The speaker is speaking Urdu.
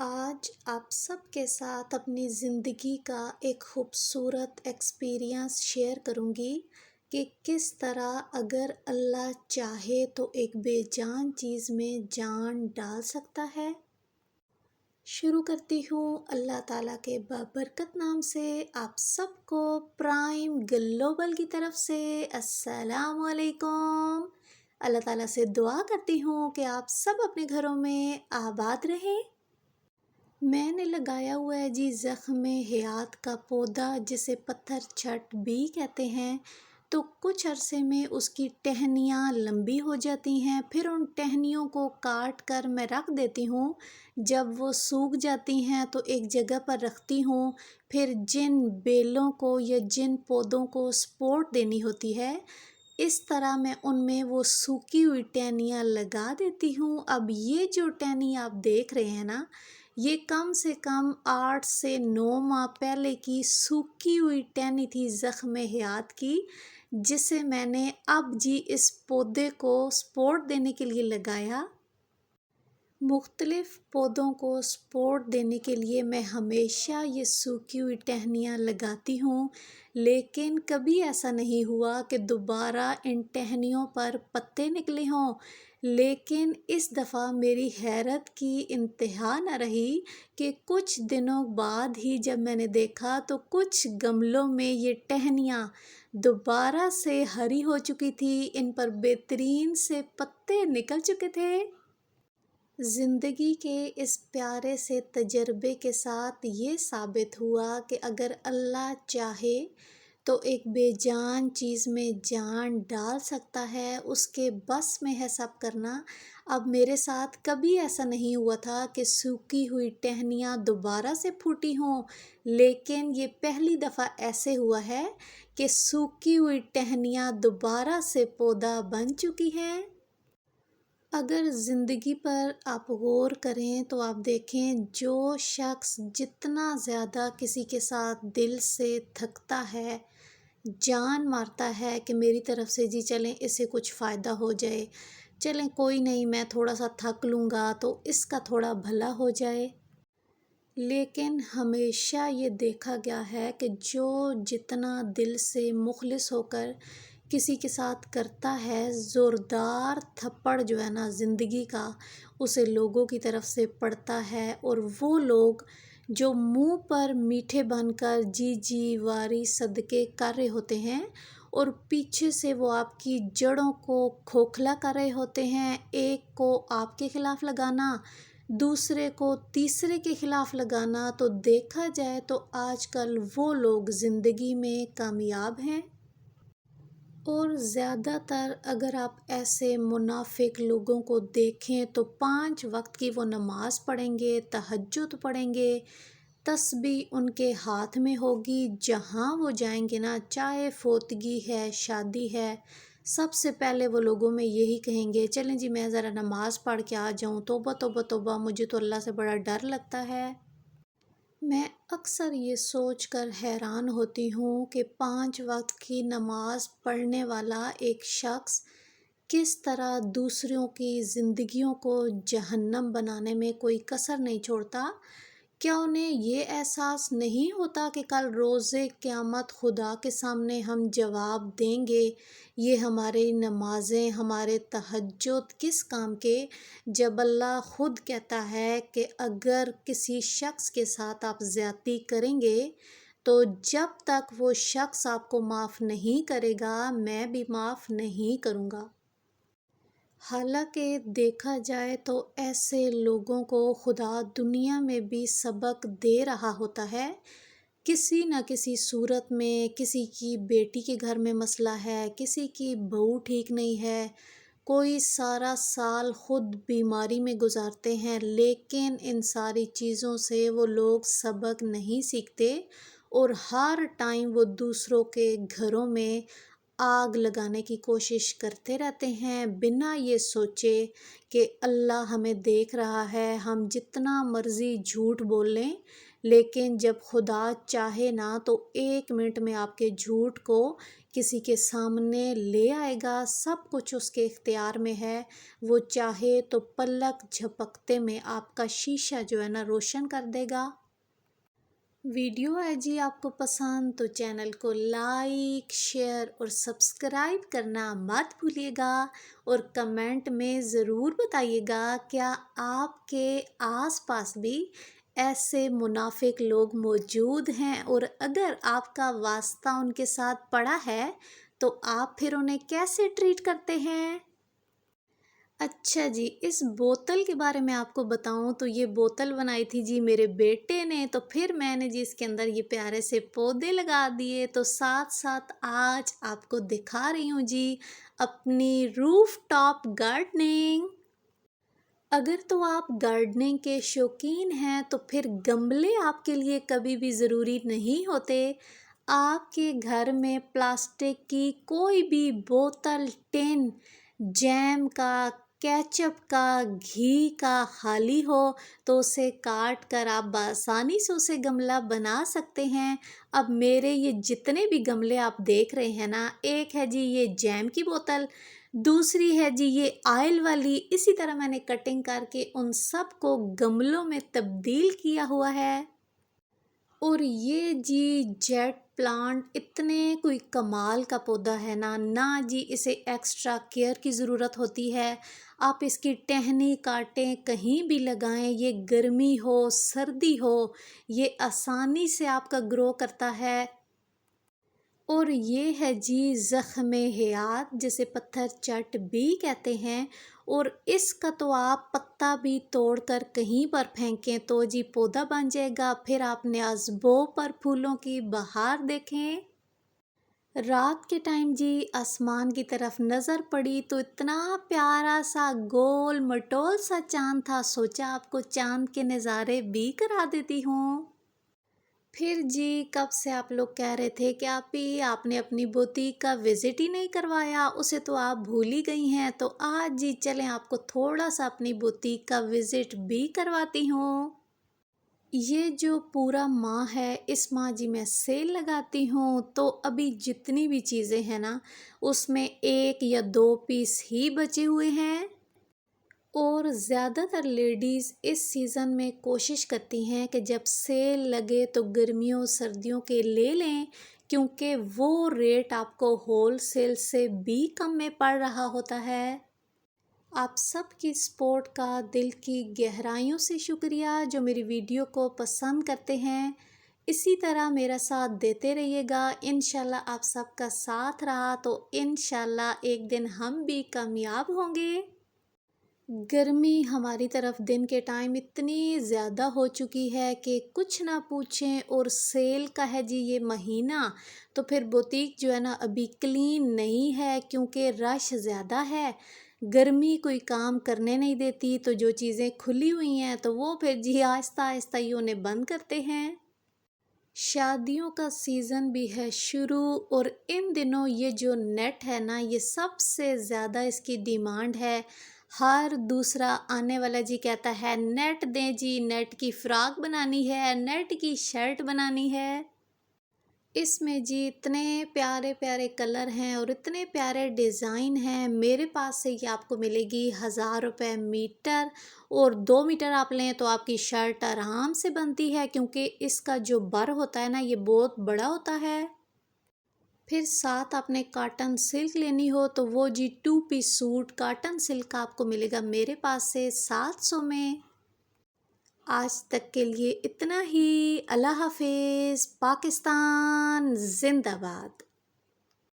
آج آپ سب کے ساتھ اپنی زندگی کا ایک خوبصورت ایکسپیرئنس شیئر کروں گی کہ کس طرح اگر اللہ چاہے تو ایک بے جان چیز میں جان ڈال سکتا ہے۔ شروع کرتی ہوں اللہ تعالیٰ کے بابرکت نام سے۔ آپ سب کو پرائم گلوبل کی طرف سے السلام علیکم۔ اللہ تعالیٰ سے دعا کرتی ہوں کہ آپ سب اپنے گھروں میں آباد رہیں۔ میں نے لگایا ہوا ہے جی زخم حیات کا پودا، جسے پتھر چھٹ بھی کہتے ہیں۔ تو کچھ عرصے میں اس کی ٹہنیاں لمبی ہو جاتی ہیں، پھر ان ٹہنیوں کو کاٹ کر میں رکھ دیتی ہوں۔ جب وہ سوکھ جاتی ہیں تو ایک جگہ پر رکھتی ہوں، پھر جن بیلوں کو یا جن پودوں کو سپورٹ دینی ہوتی ہے، اس طرح میں ان میں وہ سوکھی ہوئی ٹہنیاں لگا دیتی ہوں۔ اب یہ جو ٹہنی آپ دیکھ رہے ہیں نا، یہ کم سے کم 8 سے 9 ماہ پہلے کی سوکھی ہوئی ٹہنی تھی زخم حیات کی، جسے میں نے اب جی اس پودے کو سپورٹ دینے کے لیے لگایا۔ مختلف پودوں کو سپورٹ دینے کے لیے میں ہمیشہ یہ سوکھی ہوئی ٹہنیاں لگاتی ہوں، لیکن کبھی ایسا نہیں ہوا کہ دوبارہ ان ٹہنیوں پر پتے نکلے ہوں۔ لیکن اس دفعہ میری حیرت کی انتہا نہ رہی کہ کچھ دنوں بعد ہی جب میں نے دیکھا تو کچھ گملوں میں یہ ٹہنیاں دوبارہ سے ہری ہو چکی تھی، ان پر بہترین سے پتے نکل چکے تھے۔ زندگی کے اس پیارے سے تجربے کے ساتھ یہ ثابت ہوا کہ اگر اللہ چاہے تو ایک بے جان چیز میں جان ڈال سکتا ہے، اس کے بس میں ہے سب کرنا۔ اب میرے ساتھ کبھی ایسا نہیں ہوا تھا کہ سوکھی ہوئی ٹہنیاں دوبارہ سے پھوٹی ہوں، لیکن یہ پہلی دفعہ ایسے ہوا ہے کہ سوکھی ہوئی ٹہنیاں دوبارہ سے پودا بن چکی ہیں۔ اگر زندگی پر آپ غور کریں تو آپ دیکھیں، جو شخص جتنا زیادہ کسی کے ساتھ دل سے تھکتا ہے، جان مارتا ہے کہ میری طرف سے جی چلیں اس سے کچھ فائدہ ہو جائے، چلیں کوئی نہیں میں تھوڑا سا تھک لوں گا تو اس کا تھوڑا بھلا ہو جائے، لیکن ہمیشہ یہ دیکھا گیا ہے کہ جو جتنا دل سے مخلص ہو کر کسی کے ساتھ کرتا ہے، زوردار تھپڑ جو ہے نا زندگی کا، اسے لوگوں کی طرف سے پڑتا ہے، اور وہ لوگ جو منہ پر میٹھے بن کر جی جی واری صدقے کر رہے ہوتے ہیں، اور پیچھے سے وہ آپ کی جڑوں کو کھوکھلا کر رہے ہوتے ہیں، ایک کو آپ کے خلاف لگانا، دوسرے کو تیسرے کے خلاف لگانا، تو دیکھا جائے تو آج کل وہ لوگ زندگی میں کامیاب ہیں۔ اور زیادہ تر اگر آپ ایسے منافق لوگوں کو دیکھیں تو 5 وقت کی وہ نماز پڑھیں گے، تہجد پڑھیں گے، تسبیح ان کے ہاتھ میں ہوگی، جہاں وہ جائیں گے نا، چاہے فوتگی ہے، شادی ہے، سب سے پہلے وہ لوگوں میں یہی کہیں گے، چلیں جی میں ذرا نماز پڑھ کے آ جاؤں، توبہ توبہ توبہ، مجھے تو اللہ سے بڑا ڈر لگتا ہے۔ میں اکثر یہ سوچ کر حیران ہوتی ہوں کہ 5 وقت کی نماز پڑھنے والا ایک شخص کس طرح دوسروں کی زندگیوں کو جہنم بنانے میں کوئی کسر نہیں چھوڑتا۔ کیا انہیں یہ احساس نہیں ہوتا کہ کل روز قیامت خدا کے سامنے ہم جواب دیں گے، یہ ہماری نمازیں، ہمارے تہجد کس کام کے، جب اللہ خود کہتا ہے کہ اگر کسی شخص کے ساتھ آپ زیادتی کریں گے تو جب تک وہ شخص آپ کو معاف نہیں کرے گا، میں بھی معاف نہیں کروں گا۔ حالانکہ دیکھا جائے تو ایسے لوگوں کو خدا دنیا میں بھی سبق دے رہا ہوتا ہے، کسی نہ کسی صورت میں، کسی کی بیٹی کے گھر میں مسئلہ ہے، کسی کی بہو ٹھیک نہیں ہے، کوئی سارا سال خود بیماری میں گزارتے ہیں، لیکن ان ساری چیزوں سے وہ لوگ سبق نہیں سیکھتے، اور ہر ٹائم وہ دوسروں کے گھروں میں آگ لگانے کی کوشش کرتے رہتے ہیں، بنا یہ سوچے کہ اللہ ہمیں دیکھ رہا ہے، ہم جتنا مرضی جھوٹ بول لیں لیکن جب خدا چاہے نا تو 1 منٹ میں آپ کے جھوٹ کو کسی کے سامنے لے آئے گا۔ سب کچھ اس کے اختیار میں ہے، وہ چاہے تو پلک جھپکتے میں آپ کا شیشہ جو ہے نا روشن کر دے گا۔ ویڈیو ہے جی آپ کو پسند تو چینل کو لائک، شیئر اور سبسکرائب کرنا مت بھولیے گا، اور کمنٹ میں ضرور بتائیے گا کیا آپ کے آس پاس بھی ایسے منافق لوگ موجود ہیں، اور اگر آپ کا واسطہ ان کے ساتھ پڑا ہے تو آپ پھر انہیں کیسے ٹریٹ کرتے ہیں؟ اچھا جی، اس بوتل کے بارے میں آپ کو بتاؤں تو یہ بوتل بنائی تھی جی میرے بیٹے نے، تو پھر میں نے جی اس کے اندر یہ پیارے سے پودے لگا دیے، تو ساتھ ساتھ آج آپ کو دکھا رہی ہوں جی اپنی روف ٹاپ گارڈننگ۔ اگر تو آپ گارڈننگ کے شوقین ہیں تو پھر گملے آپ کے لیے کبھی بھی ضروری نہیں ہوتے۔ آپ کے گھر میں پلاسٹک کی کوئی بھی بوتل، ٹین، جیم کا، کیچپ کا، گھی کا خالی ہو تو اسے کاٹ کر آپ بآسانی سے اسے گملہ بنا سکتے ہیں۔ اب میرے یہ جتنے بھی گملے آپ دیکھ رہے ہیں نا، ایک ہے جی یہ جیم کی بوتل، دوسری ہے جی یہ آئل والی، اسی طرح میں نے کٹنگ کر کے ان سب کو گملوں میں تبدیل کیا ہوا ہے۔ اور یہ جی جیٹ پلانٹ اتنے کوئی کمال کا پودا ہے نا، نہ جی اسے ایکسٹرا کیئر کی ضرورت ہوتی ہے۔ آپ اس کی ٹہنی کاٹیں، کہیں بھی لگائیں، یہ گرمی ہو سردی ہو یہ آسانی سے آپ کا گرو کرتا ہے۔ اور یہ ہے جی زخم حیات، جسے پتھر چٹ بھی کہتے ہیں، اور اس کا تو آپ پتا بھی توڑ کر کہیں پر پھینکیں تو جی پودا بن جائے گا۔ پھر آپ نیازبو پر پھولوں کی بہار دیکھیں۔ رات کے ٹائم جی آسمان کی طرف نظر پڑی تو اتنا پیارا سا گول مٹول سا چاند تھا، سوچا آپ کو چاند کے نظارے بھی کرا دیتی ہوں۔ پھر جی کب سے آپ لوگ کہہ رہے تھے کہ آپ نے اپنی بوتیک کا وزٹ ہی نہیں کروایا، اسے تو آپ بھول ہی گئی ہیں، تو آج جی چلیں آپ کو تھوڑا سا اپنی بوتیک کا وزٹ بھی کرواتی ہوں۔ یہ جو پورا ماہ ہے، اس ماہ جی میں سیل لگاتی ہوں، تو ابھی جتنی بھی چیزیں ہیں نا اس میں 1 یا 2 پیس ہی بچے ہوئے ہیں۔ اور زیادہ تر لیڈیز اس سیزن میں کوشش کرتی ہیں کہ جب سیل لگے تو گرمیوں سردیوں کے لے لیں، کیونکہ وہ ریٹ آپ کو ہول سیل سے بھی کم میں پڑ رہا ہوتا ہے۔ آپ سب کی سپورٹ کا دل کی گہرائیوں سے شکریہ، جو میری ویڈیو کو پسند کرتے ہیں۔ اسی طرح میرا ساتھ دیتے رہیے گا، انشاءاللہ آپ سب کا ساتھ رہا تو انشاءاللہ ایک دن ہم بھی کامیاب ہوں گے۔ گرمی ہماری طرف دن کے ٹائم اتنی زیادہ ہو چکی ہے کہ کچھ نہ پوچھیں، اور سیل کا ہے جی یہ مہینہ، تو پھر بوتیک جو ہے نا ابھی کلین نہیں ہے کیونکہ رش زیادہ ہے۔ گرمی کوئی کام کرنے نہیں دیتی، تو جو چیزیں کھلی ہوئی ہیں تو وہ پھر جی آہستہ آہستہ ہی انہیں بند کرتے ہیں۔ شادیوں کا سیزن بھی ہے شروع، اور ان دنوں یہ جو نیٹ ہے نا یہ سب سے زیادہ اس کی ڈیمانڈ ہے۔ ہر دوسرا آنے والا جی کہتا ہے نیٹ دیں جی، نیٹ کی فراک بنانی ہے، نیٹ کی شرٹ بنانی ہے۔ اس میں جی اتنے پیارے پیارے کلر ہیں اور اتنے پیارے ڈیزائن ہیں، میرے پاس سے یہ آپ کو ملے گی 1000 روپے میٹر، اور 2 میٹر آپ لیں تو آپ کی شرٹ آرام سے بنتی ہے، کیونکہ اس کا جو بر ہوتا ہے نا یہ بہت بڑا ہوتا ہے۔ پھر ساتھ آپ نے کاٹن سلک لینی ہو تو وہ جی 2 پیس سوٹ کاٹن سلک کا آپ کو ملے گا میرے پاس سے 700 میں۔ آج تک کے لیے اتنا ہی، اللہ حافظ، پاکستان زندہ باد۔